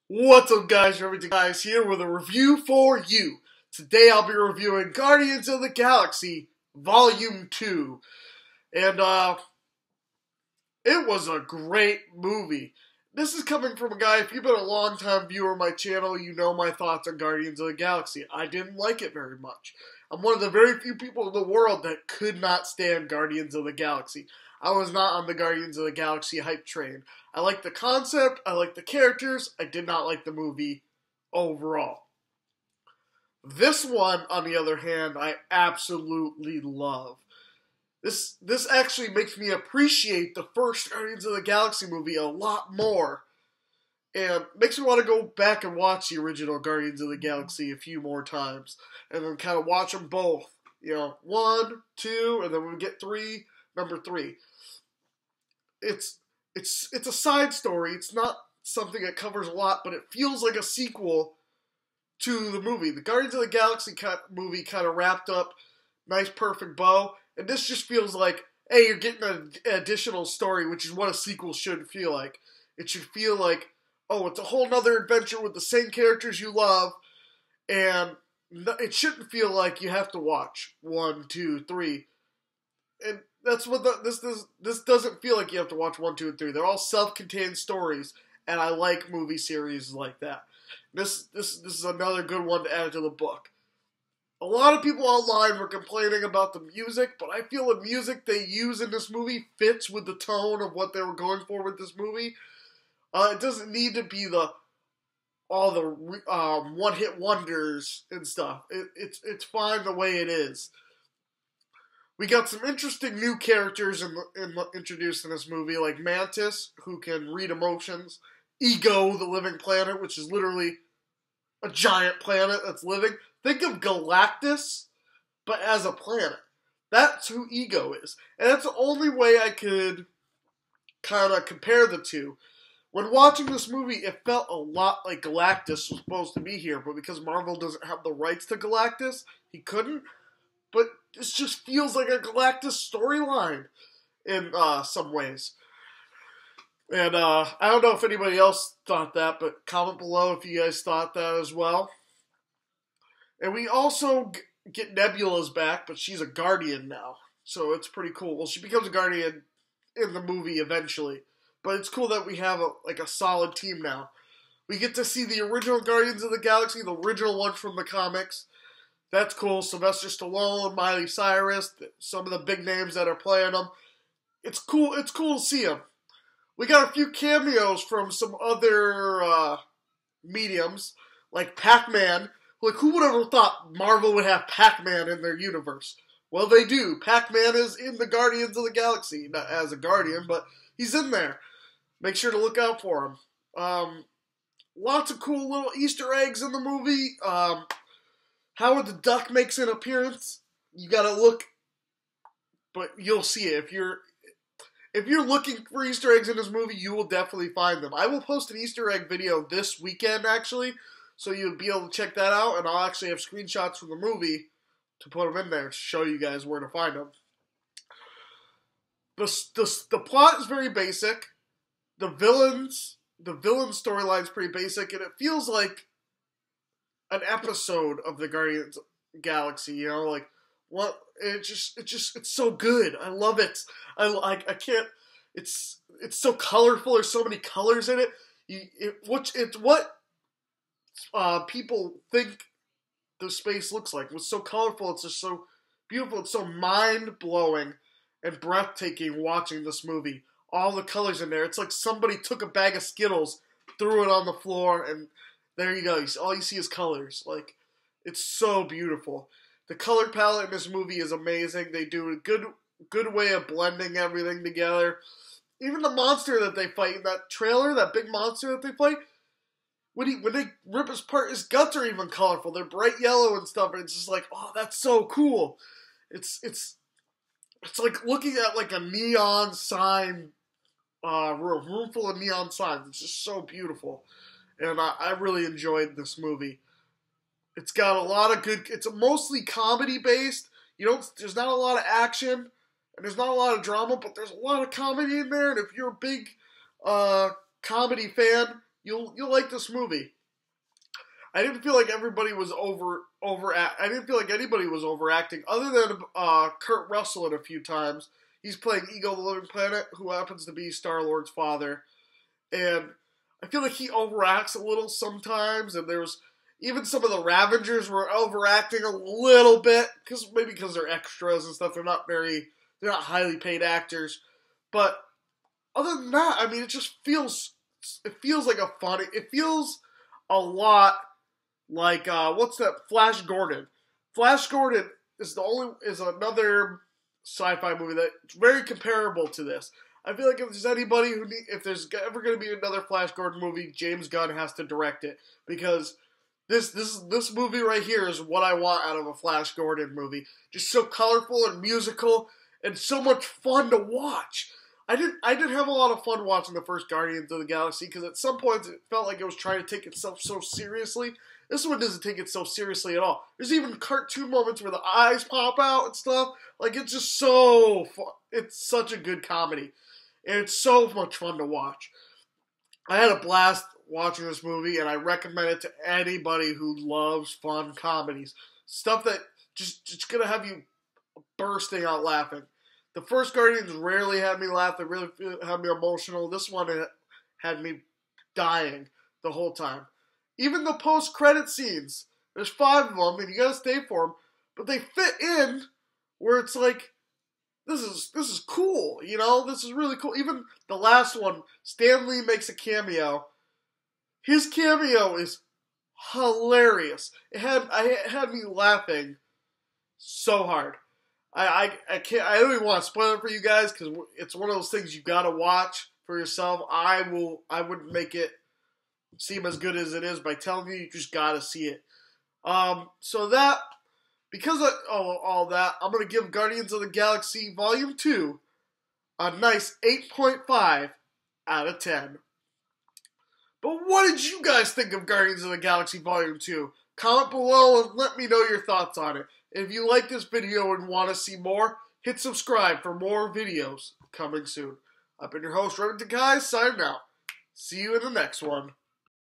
What's up, guys? Remington Keyes here with a review for you. Today I'll be reviewing Guardians of the Galaxy Volume 2. And, it was a great movie. This is coming from a guy, if you've been a long-time viewer of my channel, you know my thoughts on Guardians of the Galaxy. I didn't like it very much. I'm one of the very few people in the world that could not stand Guardians of the Galaxy. I was not on the Guardians of the Galaxy hype train. I liked the concept, I liked the characters, I did not like the movie overall. This one, on the other hand, I absolutely love. This actually makes me appreciate the first Guardians of the Galaxy movie a lot more. And makes me want to go back and watch the original Guardians of the Galaxy a few more times. And then kind of watch them both. You know, 1, 2, and then when we get 3, number 3. It's a side story. It's not something that covers a lot, but it feels like a sequel to the movie. The Guardians of the Galaxy movie kind of wrapped up, nice perfect bow, and this just feels like, hey, you're getting an additional story, which is what a sequel should feel like. It should feel like, oh, it's a whole nother adventure with the same characters you love, and it shouldn't feel like you have to watch 1, 2, 3. And that's what this doesn't feel like you have to watch 1, 2, and 3. They're all self-contained stories, and I like movie series like that. This is another good one to add to the book. A lot of people online were complaining about the music, but I feel the music they use in this movie fits with the tone of what they were going for with this movie. It doesn't need to be all the one-hit wonders and stuff. It's fine the way it is. We got some interesting new characters introduced in this movie, like Mantis, who can read emotions, Ego, the living planet, which is literally a giant planet that's living. Think of Galactus, but as a planet. That's who Ego is. And that's the only way I could kind of compare the two. When watching this movie, it felt a lot like Galactus was supposed to be here, but because Marvel doesn't have the rights to Galactus, he couldn't. But this just feels like a Galactus storyline in some ways. And I don't know if anybody else thought that, but comment below if you guys thought that as well. And we also get Nebula's back, but she's a Guardian now. So it's pretty cool. Well, she becomes a Guardian in the movie eventually. But it's cool that we have a solid team now. We get to see the original Guardians of the Galaxy, the original one from the comics. That's cool. Sylvester Stallone, Miley Cyrus, some of the big names that are playing them. It's cool. It's cool to see them. We got a few cameos from some other mediums, like Pac-Man. Like, who would have ever thought Marvel would have Pac-Man in their universe? Well, they do. Pac-Man is in the Guardians of the Galaxy. Not as a Guardian, but he's in there. Make sure to look out for him. Lots of cool little Easter eggs in the movie. Howard the Duck makes an appearance. You gotta look, but you'll see it. If you're looking for Easter eggs in this movie, you will definitely find them. I will post an Easter egg video this weekend, actually, so you'll be able to check that out, and I'll actually have screenshots from the movie to put them in there to show you guys where to find them. The plot is very basic. The villain storyline is pretty basic, and it feels like an episode of the Guardians Galaxy, you know, like what it's so good. I love it. I can't. It's so colorful. There's so many colors in it. It's what people think the space looks like. It's so colorful. It's just so beautiful. It's so mind blowing and breathtaking watching this movie. All the colors in there. It's like somebody took a bag of Skittles, threw it on the floor, and there you go. All you see is colors. Like, it's so beautiful. The color palette in this movie is amazing. They do a good way of blending everything together. Even the monster that they fight in that trailer, that big monster that they fight, when they rip his apart, his guts are even colorful. They're bright yellow and stuff, and it's just like, oh, that's so cool. It's like looking at like a neon sign, room full of neon signs. It's just so beautiful. And I really enjoyed this movie. It's got a lot of good. It's mostly comedy based. There's not a lot of action, and there's not a lot of drama, but there's a lot of comedy in there. And if you're a big comedy fan, you'll like this movie. I didn't feel like everybody was I didn't feel like anybody was overacting, other than Kurt Russell at a few times. He's playing Ego the Living Planet, who happens to be Star-Lord's father, and I feel like he overacts a little sometimes. And there's even some of the Ravengers were overacting a little bit, because they're extras and stuff. They're not highly paid actors, but other than that, I mean, it feels like a funny. It feels a lot like what's that? Flash Gordon. Flash Gordon is another sci-fi movie that's very comparable to this. I feel like if there's ever going to be another Flash Gordon movie, James Gunn has to direct it, because this movie right here is what I want out of a Flash Gordon movie. Just so colorful and musical and so much fun to watch. I didn't have a lot of fun watching the first Guardians of the Galaxy, because at some points it felt like it was trying to take itself so seriously. This one doesn't take it so seriously at all. There's even cartoon moments where the eyes pop out and stuff. Like, it's just so fun. It's such a good comedy. And it's so much fun to watch. I had a blast watching this movie, and I recommend it to anybody who loves fun comedies. Stuff that just gonna have you bursting out laughing. The first Guardians rarely had me laugh. They really had me emotional. This one had me dying the whole time. Even the post-credit scenes, there's 5 of them, and you gotta stay for them, but they fit in where it's like, this is cool, you know? This is really cool. Even the last one, Stan Lee makes a cameo. His cameo is hilarious. It had me laughing so hard. I don't even want to spoil it for you guys, because it's one of those things you gotta watch for yourself. I wouldn't make it seem as good as it is by telling you. You just gotta see it. Because of all that, I'm gonna give Guardians of the Galaxy Volume 2 a nice 8.5 out of 10. But what did you guys think of Guardians of the Galaxy Volume 2? Comment below and let me know your thoughts on it. If you like this video and want to see more, hit subscribe for more videos coming soon. I've been your host, Remington Keyes, signing out. See you in the next one.